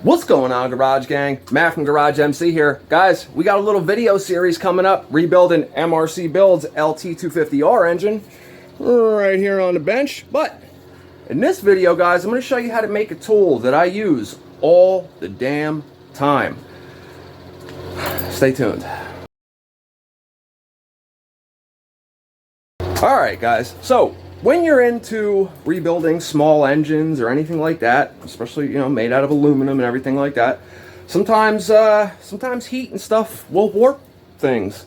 What's going on, Garage Gang? Matt from GarageMC here. Guys, we got a little video series coming up, rebuilding MRC Build's LT250R engine right here on the bench. But in this video, guys, I'm going to show you how to make a tool that I use all the damn time. Stay tuned. Alright guys, so when you're into rebuilding small engines or anything like that, especially, you know, made out of aluminum and everything like that, sometimes heat and stuff will warp things,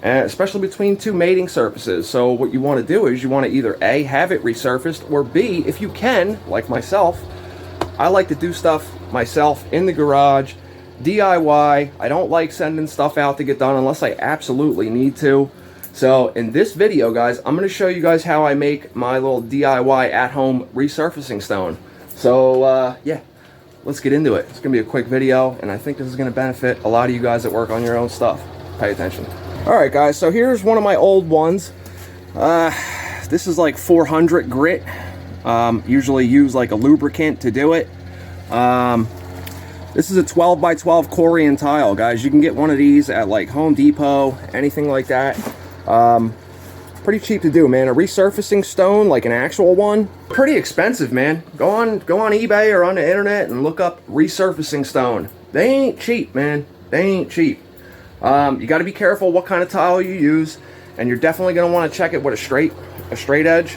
and especially between two mating surfaces. So what you want to do is you want to either A, have it resurfaced, or B, if you can, like myself, I like to do stuff myself in the garage, DIY. I don't like sending stuff out to get done unless I absolutely need to. So in this video, guys, I'm going to show you guys how I make my little DIY at-home resurfacing stone. So yeah, let's get into it. It's going to be a quick video, and I think this is going to benefit a lot of you guys that work on your own stuff. Pay attention. Alright guys, so here's one of my old ones. This is like 400 grit. Usually use like a lubricant to do it. This is a 12 by 12 Corian tile, guys. You can get one of these at like Home Depot, anything like that. Pretty cheap to do, man. A resurfacing stone, like an actual one, pretty expensive, man. Go on eBay or on the internet and look up resurfacing stone. They ain't cheap, man. They ain't cheap. You got to be careful what kind of tile you use, and you're definitely going to want to check it with a straight edge,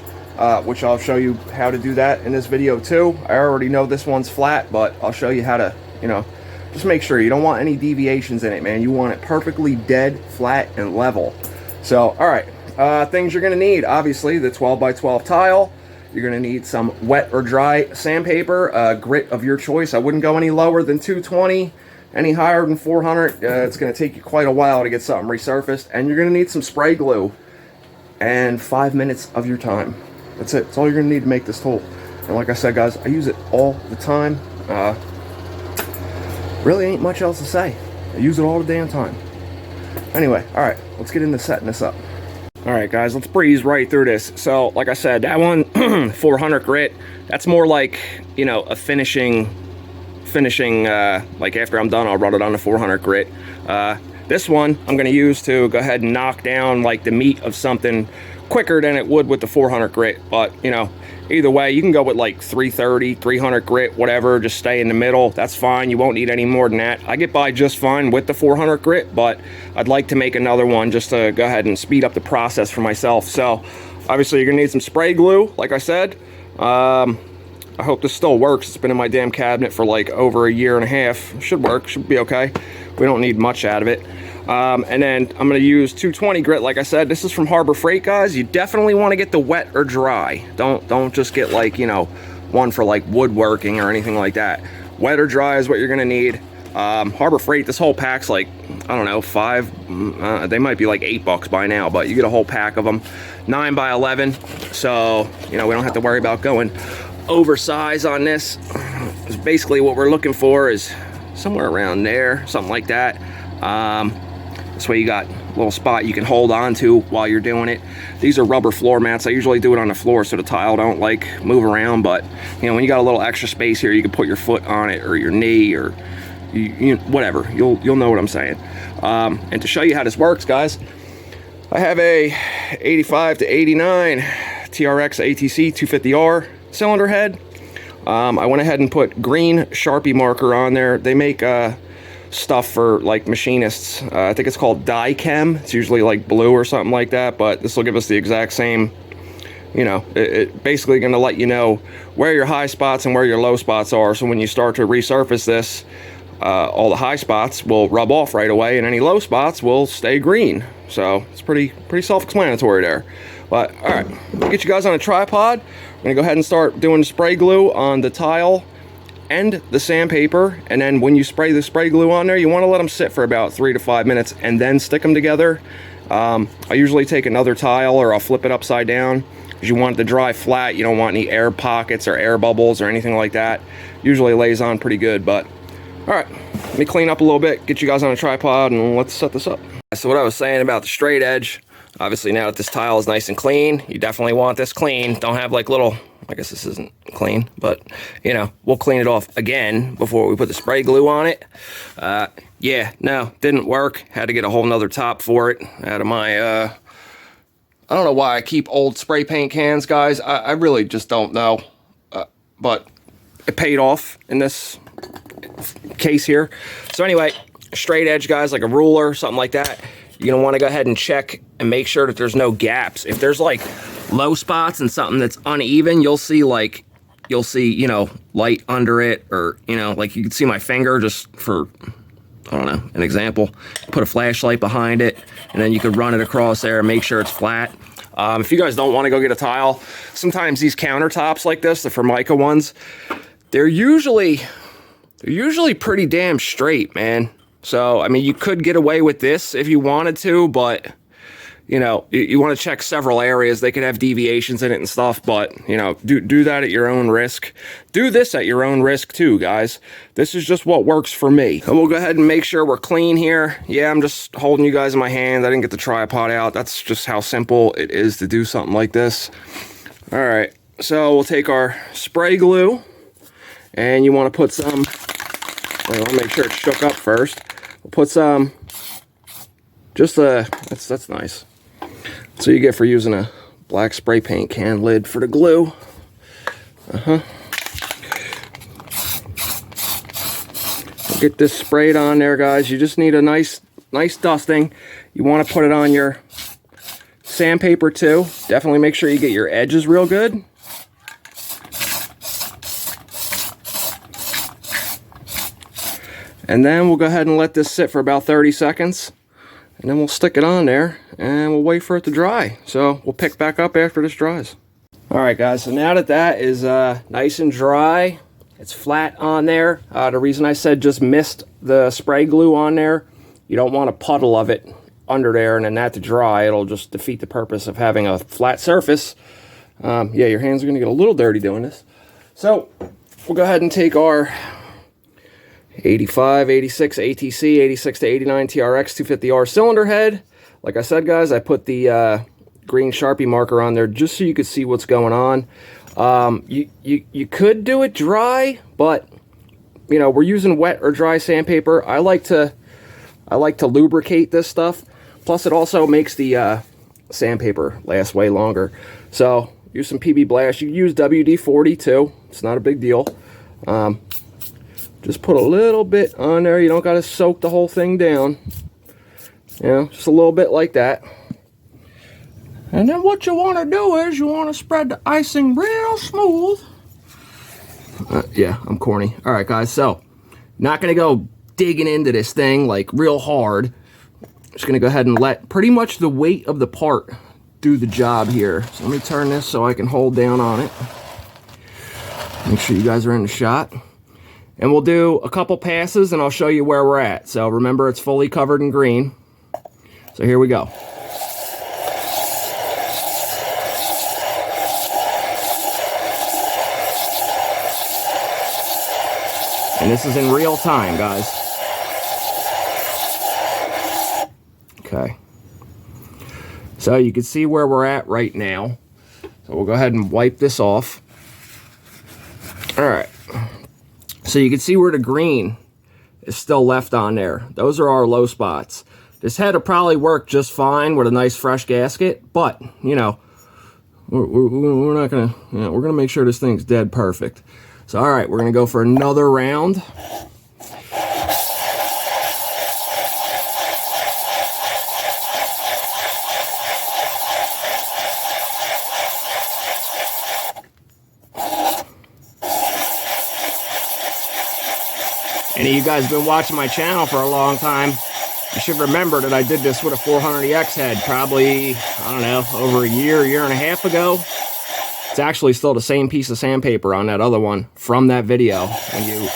which I'll show you how to do that in this video too. I already know this one's flat, but I'll show you how to, you know, just make sure you don't want any deviations in it, man. You want it perfectly dead, flat, and level. So, alright, things you're going to need, obviously, the 12 by 12 tile. You're going to need some wet or dry sandpaper, grit of your choice. I wouldn't go any lower than 220, any higher than 400. It's going to take you quite a while to get something resurfaced. And you're going to need some spray glue and 5 minutes of your time. That's it. That's all you're going to need to make this tool. And like I said, guys, I use it all the time. Really ain't much else to say. I use it all the damn time. Anyway, alright, let's get into setting this up. Alright guys, let's breeze right through this. So, like I said, that one, 400 grit, that's more like, you know, a finishing, like after I'm done, I'll run it on the 400 grit. This one, I'm going to use to go ahead and knock down, like, the meat of something quicker than it would with the 400 grit. But, you know, either way, you can go with like 330, 300 grit, whatever, just stay in the middle. That's fine. You won't need any more than that. I get by just fine with the 400 grit, but I'd like to make another one just to go ahead and speed up the process for myself. So obviously you're gonna need some spray glue, like I said. I hope this still works. It's been in my damn cabinet for like over a year and a half. Should work, should be okay. We don't need much out of it. And then I'm going to use 220 grit, like I said. This is from Harbor Freight, guys. You definitely want to get the wet or dry. Don't just get, like, you know, one for like woodworking or anything like that. Wet or dry is what you're going to need. Harbor Freight, this whole pack's like, I don't know, they might be like $8 by now, but you get a whole pack of them. 9 by 11, so, you know, we don't have to worry about going oversized on this. Basically what we're looking for is somewhere around there, something like that. This way you got a little spot you can hold on to while you're doing it. These are rubber floor mats. I usually do it on the floor so the tile don't like move around, but you know, when you got a little extra space here, you can put your foot on it or your knee or you whatever. You'll know what I'm saying. And to show you how this works, guys, I have a 85 to 89 TRX ATC 250R cylinder head. I went ahead and put green Sharpie marker on there. They make stuff for like machinists. I think it's called die chem. It's usually like blue or something like that, but this will give us the exact same, you know, it basically going to let you know where your high spots and where your low spots are. So when you start to resurface this, all the high spots will rub off right away and any low spots will stay green. So it's pretty self-explanatory there. But all right, get you guys on a tripod. I'm gonna go ahead and start doing spray glue on the tile and the sandpaper, and then when you spray the spray glue on there, you want to let them sit for about 3 to 5 minutes and then stick them together. I usually take another tile or I'll flip it upside down because you want it to dry flat. You don't want any air pockets or air bubbles or anything like that. Usually lays on pretty good. But all right, let me clean up a little bit, get you guys on a tripod, and let's set this up. So what I was saying about the straight edge, obviously now that this tile is nice and clean, you definitely want this clean. Don't have like little, I guess this isn't clean, but you know, we'll clean it off again before we put the spray glue on it. Yeah, no, didn't work. Had to get a whole nother top for it out of my, I don't know why I keep old spray paint cans, guys. I really just don't know. But it paid off in this case here. So anyway, straight edge, guys, like a ruler, something like that. You're gonna wanna go ahead and check and make sure that there's no gaps. If there's like low spots and something that's uneven, you'll see, you know, light under it, or, you know, like you can see my finger, just for, I don't know, an example. Put a flashlight behind it, and then you could run it across there and make sure it's flat. If you guys don't want to go get a tile, sometimes these countertops like this, the Formica ones, they're usually pretty damn straight, man. So, I mean, you could get away with this if you wanted to, but, you know, you want to check several areas. They could have deviations in it and stuff, but, you know, do that at your own risk. Do this at your own risk too, guys. This is just what works for me. And we'll go ahead and make sure we're clean here. Yeah, I'm just holding you guys in my hand. I didn't get the tripod out. That's just how simple it is to do something like this. All right, so we'll take our spray glue, and you want to put some, I want to make sure it's shook up first. We'll put some, just that's nice. So you get for using a black spray paint can lid for the glue. Get this sprayed on there, guys. You just need a nice dusting. You want to put it on your sandpaper too. Definitely make sure you get your edges real good. And then we'll go ahead and let this sit for about 30 seconds. And then we'll stick it on there and we'll wait for it to dry. So we'll pick back up after this dries. All right, guys, so now that is nice and dry, it's flat on there. The reason I said just missed the spray glue on there, you don't want a puddle of it under there and then that to dry. It'll just defeat the purpose of having a flat surface. Yeah, your hands are gonna get a little dirty doing this. So we'll go ahead and take our 85, 86 ATC, 86 to 89 TRX 250R cylinder head. Like I said, guys, I put the green Sharpie marker on there just so you could see what's going on. You could do it dry, but you know, we're using wet or dry sandpaper. I like to lubricate this stuff. Plus, it also makes the sandpaper last way longer. So use some PB Blast. You can use WD-40 too. It's not a big deal. Just put a little bit on there. You don't got to soak the whole thing down. You know, just a little bit like that. And then what you want to do is you want to spread the icing real smooth. Yeah, I'm corny. All right, guys, so not going to go digging into this thing like real hard. Just going to go ahead and let pretty much the weight of the part do the job here. So let me turn this so I can hold down on it. Make sure you guys are in the shot. And we'll do a couple passes and I'll show you where we're at. So remember, it's fully covered in green. So here we go. And this is in real time, guys. Okay. So you can see where we're at right now. So we'll go ahead and wipe this off. All right. So you can see where the green is still left on there. Those are our low spots. This head will probably work just fine with a nice fresh gasket, but, you know, we're not gonna, you know, we're gonna make sure this thing's dead perfect. So, all right, we're gonna go for another round. Any of you guys have been watching my channel for a long time, you should remember that I did this with a 400EX head probably, I don't know, over a year and a half ago. It's actually still the same piece of sandpaper on that other one from that video. When you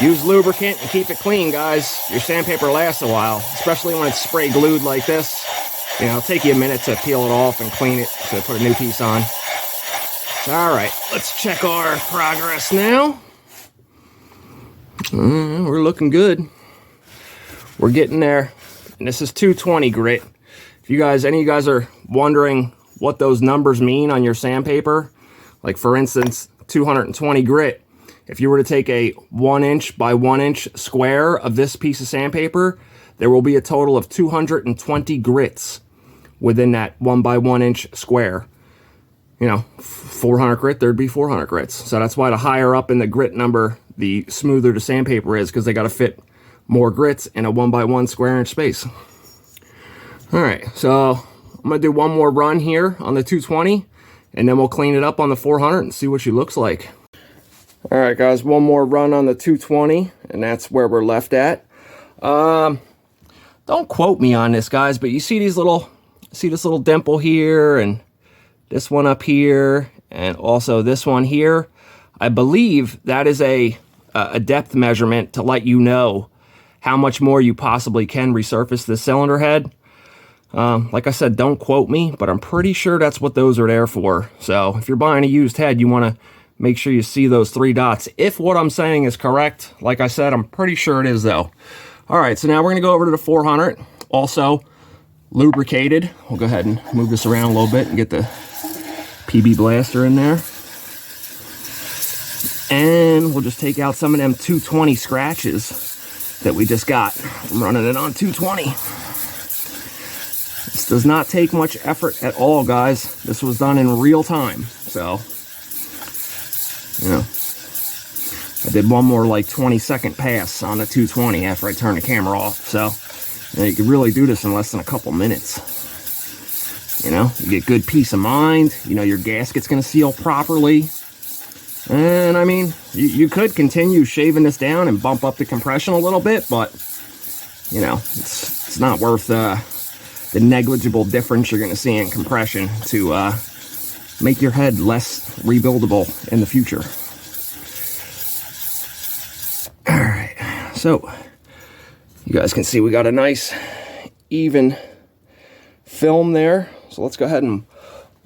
use lubricant and keep it clean, guys, your sandpaper lasts a while, especially when it's spray glued like this. You know, it'll take you a minute to peel it off and clean it to put a new piece on. All right, let's check our progress now. We're looking good. We're getting there. And this is 220 grit. if any of you guys are wondering what those numbers mean on your sandpaper, like for instance, 220 grit, if you were to take a 1 inch by 1 inch square of this piece of sandpaper, there will be a total of 220 grits within that 1 by 1 inch square. You know, 400 grit, there'd be 400 grits. So that's why the higher up in the grit number, the smoother the sandpaper is, because they got to fit more grits in a 1 by 1 square inch space. All right, so I'm gonna do one more run here on the 220, and then we'll clean it up on the 400 and see what she looks like. All right, guys, one more run on the 220, and that's where we're left at. Don't quote me on this, guys, but you see this little dimple here, and this one up here, and also this one here. I believe that is a depth measurement to let you know how much more you possibly can resurface the cylinder head. Like I said, don't quote me, but I'm pretty sure that's what those are there for. So if you're buying a used head, you want to make sure you see those 3 dots. If what I'm saying is correct, like I said, I'm pretty sure it is though. All right, so now we're gonna go over to the 400, also lubricated. We'll go ahead and move this around a little bit and get the PB blaster in there. And we'll just take out some of them 220 scratches that we just got from running it on 220. This does not take much effort at all, guys. This was done in real time. So, you know, I did one more like 20-second pass on the 220 after I turned the camera off. So, you know, you could really do this in less than a couple minutes. You know, you get good peace of mind. You know, your gasket's going to seal properly. And, I mean, you could continue shaving this down and bump up the compression a little bit, but, you know, it's not worth the negligible difference you're going to see in compression to make your head less rebuildable in the future. All right, so you guys can see we got a nice even film there. So let's go ahead and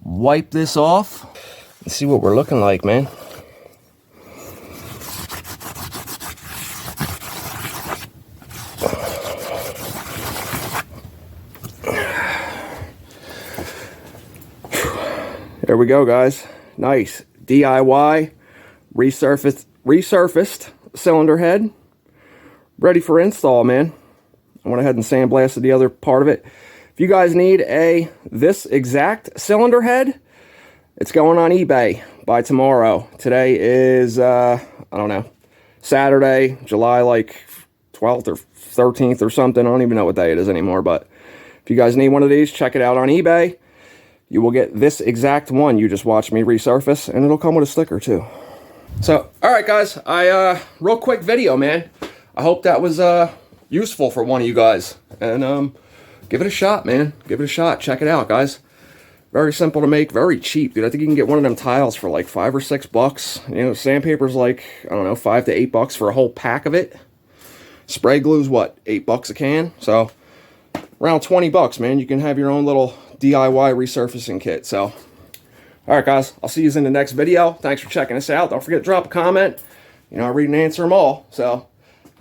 wipe this off and see what we're looking like, man. There we go, guys. Nice DIY resurfaced cylinder head, ready for install, man. I went ahead and sandblasted the other part of it. If you guys need this exact cylinder head, it's going on eBay by tomorrow. Today is I don't know, Saturday, July like 12th or 13th or something. I don't even know what day it is anymore, but if you guys need one of these, check it out on eBay. You will get this exact one you just watched me resurface, and it'll come with a sticker too. So, all right, guys, real quick video, man. I hope that was useful for one of you guys, and give it a shot, man. Give it a shot. Check it out, guys. Very simple to make, very cheap, dude. I think you can get one of them tiles for like $5 or $6. You know, sandpaper's like, I don't know, $5 to $8 for a whole pack of it. Spray glue's what, $8 a can? So around 20 bucks, man. You can have your own little DIY resurfacing kit. So, all right, guys, I'll see you in the next video. Thanks for checking us out. Don't forget to drop a comment. You know, I read and answer them all. So,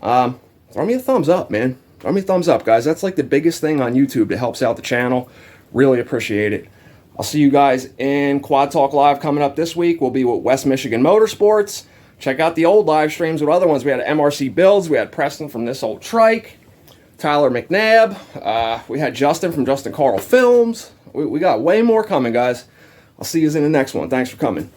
throw me a thumbs up, man. Throw me a thumbs up, guys. That's like the biggest thing on YouTube that helps out the channel. Really appreciate it. I'll see you guys in Quad Talk Live coming up this week. We'll be with West Michigan Motorsports. Check out the old live streams with other ones. We had MRC Builds. We had Preston from This Old Trike. Tyler McNabb. We had Justin from Justin Carl Films. We got way more coming, guys. I'll see you in the next one. Thanks for coming.